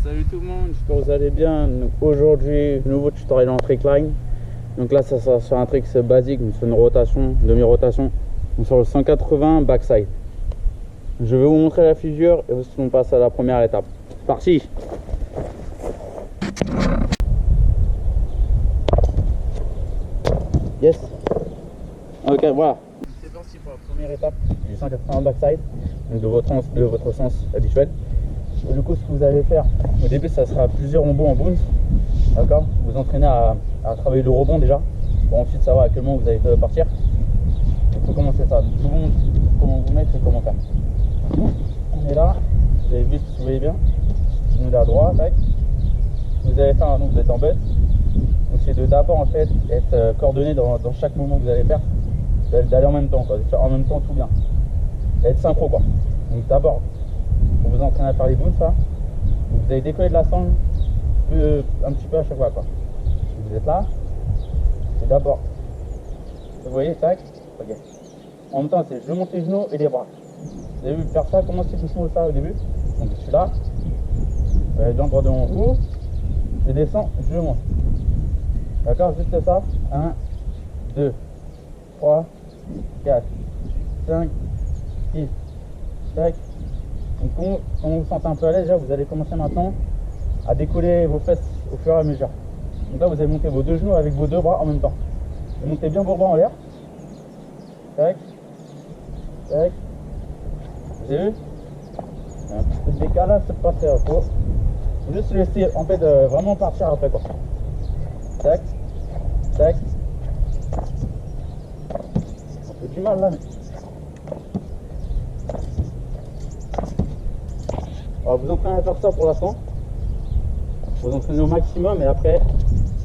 Salut tout le monde, j'espère que vous allez bien. Donc aujourd'hui, nouveau tutoriel en trickline. Donc là, ça sera sur un trick basique, sur une rotation, demi-rotation, sur le 180 backside. Je vais vous montrer la figure et ensuite on passe à la première étape. C'est parti. Yes. Ok, voilà. C'est parti pour la première étape du 180 backside, donc de votre sens habituel. Et du coup, ce que vous allez faire au début, ça sera plusieurs rebonds en bounce. D'accord. Vous entraînez à travailler le rebond déjà, pour ensuite savoir à quel moment vous allez partir. Il faut commencer ça. Donc, tout le monde, comment vous mettre et comment faire. On est là, vous avez vu, si vous voyez bien. On est à droite, tac. Vous allez faire, donc vous êtes en bête. Donc c'est de d'abord en fait être coordonné dans chaque mouvement que vous allez faire, d'aller en même temps, quoi, de faire en même temps tout bien, être synchro quoi. Donc d'abord, pour vous entraîner à faire les bounces, vous allez décoller de la sangle un petit peu à chaque fois quoi. Vous êtes là, et d'abord, vous voyez, tac, ok. En même temps, c'est je monte les genoux et les bras. Vous avez vu faire ça, commencez doucement ça au début. Donc je suis là, jambes droit devant vous, je descends, je monte. D'accord, juste ça. 1, 2, 3, 4, 5, 6, tac. Donc quand vous vous sentez un peu à l'aise, vous allez commencer maintenant à décoller vos fesses au fur et à mesure. Donc là, vous allez monter vos deux genoux avec vos deux bras en même temps. Vous montez bien vos bras en l'air. Tac, tac. Vous avez vu? Un petit peu de décalage, c'est pas très fort. Juste laisser en fait vraiment partir après quoi. Tac, tac. On fait du mal là, mais. Alors vous entraînez à faire ça pour l'instant. Vous entraînez au maximum et après,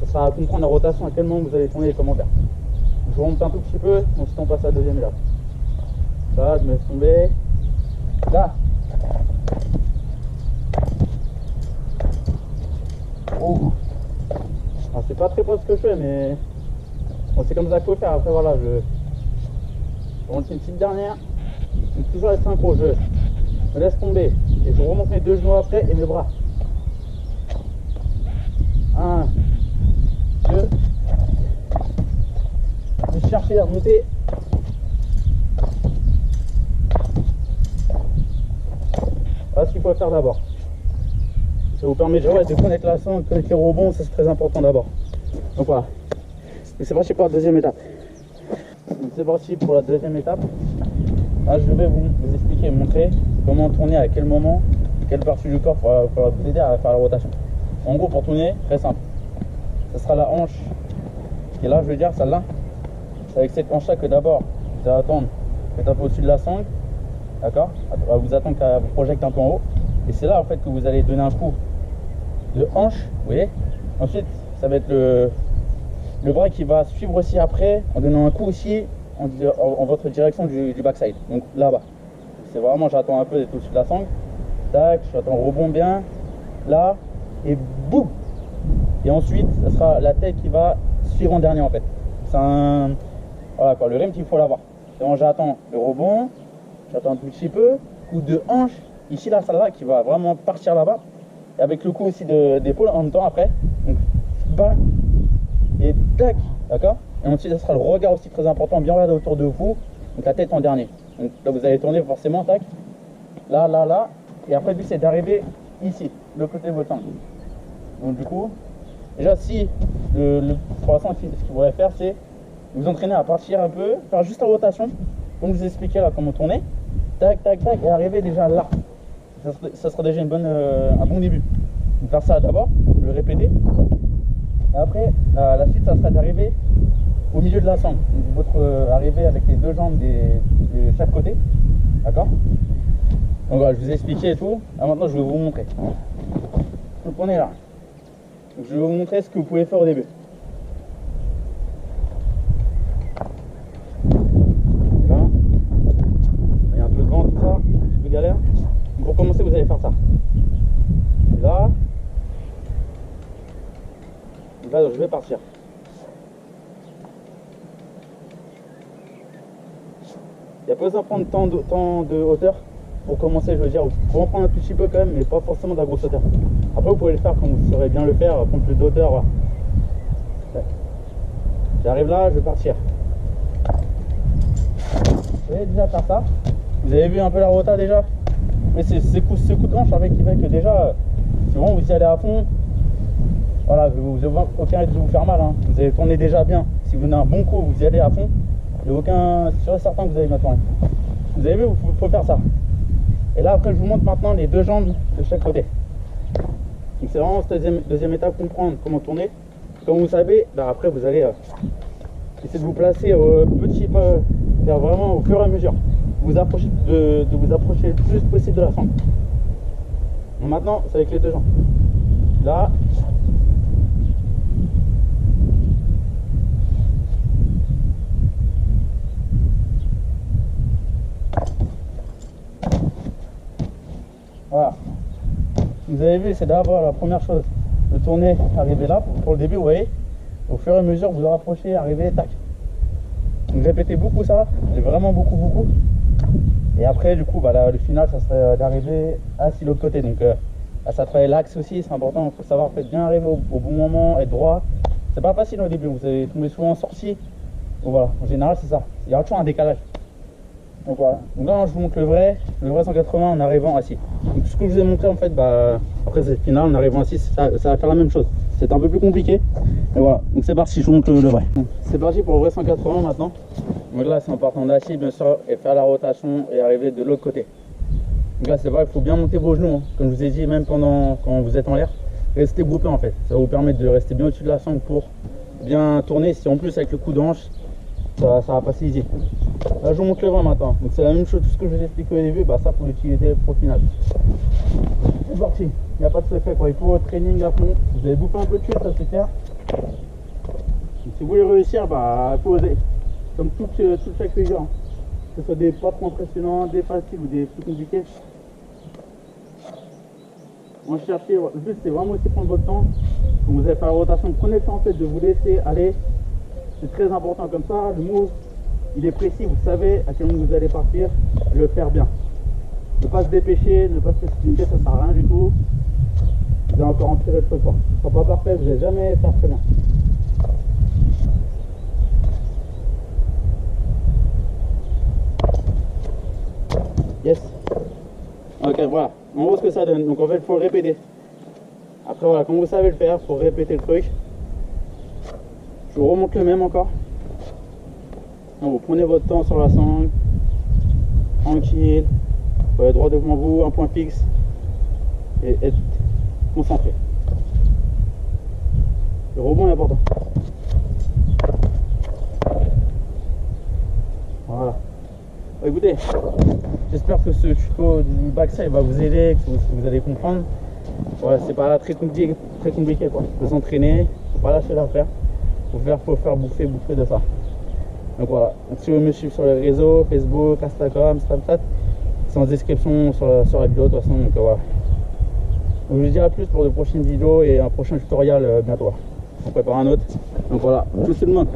ça sera à comprendre la rotation, à quel moment vous allez tourner et comment faire. Donc, je remonte un tout petit peu, ensuite on passe à la deuxième étape. Ça, je me laisse tomber. Là. Oh. Alors c'est pas très proche ce que je fais, mais bon, c'est comme ça qu'il faut faire. Après voilà, je remonte une petite dernière. Donc toujours être synchro, je me laisse tomber et je remonte mes deux genoux après et mes bras. 1, 2. Je cherche à remonter. Voilà ce qu'il faut faire d'abord. Ça vous permet déjà de connaître la sangle, de connaître les rebonds, ça c'est très important d'abord. Donc voilà. C'est parti pour la deuxième étape. Donc c'est parti pour la deuxième étape. Là je vais vous expliquer et montrer comment tourner, à quel moment, quelle partie du corps pour vous aider à faire la rotation. En gros, pour tourner, très simple. Ça sera la hanche qui est là, je veux dire, celle-là. C'est avec cette hanche-là que d'abord, vous allez attendre d'être un peu au-dessus de la sangle. D'accord. Vous attendre qu'elle vous projette un peu en haut. Et c'est là en fait que vous allez donner un coup de hanche, vous voyez. Ensuite, ça va être le bras qui va suivre aussi après, en donnant un coup aussi en votre direction du backside. Donc là-bas. C'est vraiment, j'attends un peu d'être au-dessus de la sangle. Tac, j'attends, rebond bien. Là, et boum. Et ensuite, ce sera la tête qui va suivre en dernier en fait. C'est un. Voilà quoi, le rythme qu'il faut l'avoir. C'est bon, j'attends le rebond, j'attends un tout petit peu, coup de hanche, ici là, celle-là qui va vraiment partir là-bas. Et avec le coup aussi d'épaule en même temps après. Donc, bas et tac, d'accord. Et ensuite, ce sera le regard aussi très important, bien regarder autour de vous. Donc la tête en dernier. Donc là, vous allez tourner forcément, tac. Là, là, là. Et après, le but c'est d'arriver ici, de l'autre côté de votre sangle. Donc du coup, déjà si pour l'instant ce qu'il faudrait faire c'est vous entraîner à partir un peu, faire juste la rotation, comme je vous expliquais là comment tourner, tac tac tac, et arriver déjà là. Ça sera déjà un bon début. Donc faire ça d'abord, le répéter. Et après la suite ça sera d'arriver au milieu de la sangle. Donc votre arrivée avec les deux jambes de chaque côté. D'accord. Donc voilà, je vous ai expliqué et tout. Là, maintenant je vais vous montrer. Donc on est là. Donc, je vais vous montrer ce que vous pouvez faire au début. Là, il y a un peu de vent, tout ça, un petit peu galère. Donc, pour commencer, vous allez faire ça. Et là, je vais partir. Il y a pas besoin de prendre tant de hauteur. pour commencer, je veux dire, vous pouvez en prendre un tout petit peu quand même, mais pas forcément de la grosse hauteur. Après, vous pouvez le faire quand vous saurez bien le faire, prendre plus d'hauteur. Voilà. Ouais. J'arrive là, je vais partir. Vous allez déjà faire ça. Vous avez vu un peu la rota déjà. Mais c'est ce coup de hanche avec qui fait que déjà, si vraiment vous y allez à fond, voilà, vous n'avez aucun risque de vous faire mal. Hein. Vous allez tourner déjà bien. Si vous donnez un bon coup, vous y allez à fond. Il n'y a aucun. C'est sûr et certain que vous allez bien tourner. Vous avez vu, il faut faire ça. Et là, après, je vous montre maintenant les deux jambes de chaque côté. Donc, c'est vraiment cette deuxième étape, comprendre comment tourner. Comme vous savez, bah, après, vous allez essayer de vous placer petit pas, faire vraiment au fur et à mesure. Vous approchez de vous approcher le plus possible de la sangle. Donc maintenant, c'est avec les deux jambes. Là. Voilà. Vous avez vu, c'est d'abord la première chose. De tourner, arriver là, pour le début, vous voyez. Au fur et à mesure, vous vous rapprochez, arrivez, tac. Donc répétez beaucoup ça, et vraiment beaucoup. Et après, du coup, bah, là, le final, ça serait d'arriver assis de l'autre côté. Donc, ça travaille l'axe aussi, c'est important. Il faut savoir bien arriver au bon moment, être droit. C'est pas facile au début, vous allez tomber souvent en sortie. Donc voilà, en général, c'est ça. Il y aura toujours un décalage. Donc voilà. Donc là, je vous montre le vrai 180 en arrivant assis. Donc, ce que je vous ai montré, en fait, bah, après, c'est le final, en arrivant assis, ça va faire la même chose. C'est un peu plus compliqué. Mais voilà, donc c'est parti, je vous montre le vrai. C'est parti pour le vrai 180 maintenant. Donc là, c'est en partant d'assis, bien sûr, et faire la rotation et arriver de l'autre côté. Donc là, c'est vrai, il faut bien monter vos genoux, hein. Comme je vous ai dit, même quand vous êtes en l'air, restez groupé en fait. Ça va vous permettre de rester bien au-dessus de la sangle pour bien tourner. Si en plus, avec le coup de hanche, ça va passer easy. Là, je vous montre le vrai maintenant. Donc c'est la même chose, tout ce que je vous ai expliqué au début, bah, ça, faut l'utiliser pour le final. C'est parti, il n'y a pas de secret, quoi. Il faut training à fond. Vous allez bouffer un peu de chute, ça c'est clair. Donc, si vous voulez réussir, bah, il faut oser. Comme toute chaque figure, hein. Que ce soit des pas trop impressionnants, des faciles ou des plus compliqués. Moi je cherchais, le but c'est vraiment aussi prendre votre temps. Quand vous allez faire la rotation, prenez le temps en fait de vous laisser aller. C'est très important comme ça, le move il est précis, vous savez à quel moment vous allez partir, le faire bien. Ne pas se dépêcher, ne pas se précipiter, ça sert à rien du tout. Vous allez encore empirer le truc quoi. Ce sera pas parfait, vous n'allez jamais faire très bien. Yes. Ok, voilà. On voit ce que ça donne. Donc en fait, il faut le répéter. Après, voilà, quand vous savez le faire, il faut répéter le truc. Je vous remonte le même encore. Donc, vous prenez votre temps sur la sangle. Tranquille. Vous allez droit devant vous, un point fixe. Et être concentré. Le rebond est important. Voilà. Écoutez, j'espère que ce tuto du backside va vous aider, que vous allez comprendre. Voilà, c'est pas très compliqué quoi. Faut s'entraîner, faut pas lâcher l'affaire. Faut faire bouffer de ça. Donc voilà. Donc, si vous me suivez sur les réseaux, Facebook, Instagram, Snapchat, c'est en description sur la vidéo de toute façon. Donc voilà. Donc, je vous dis à plus pour de prochaines vidéos et un prochain tutoriel bientôt. On prépare un autre. Donc voilà, tout le monde.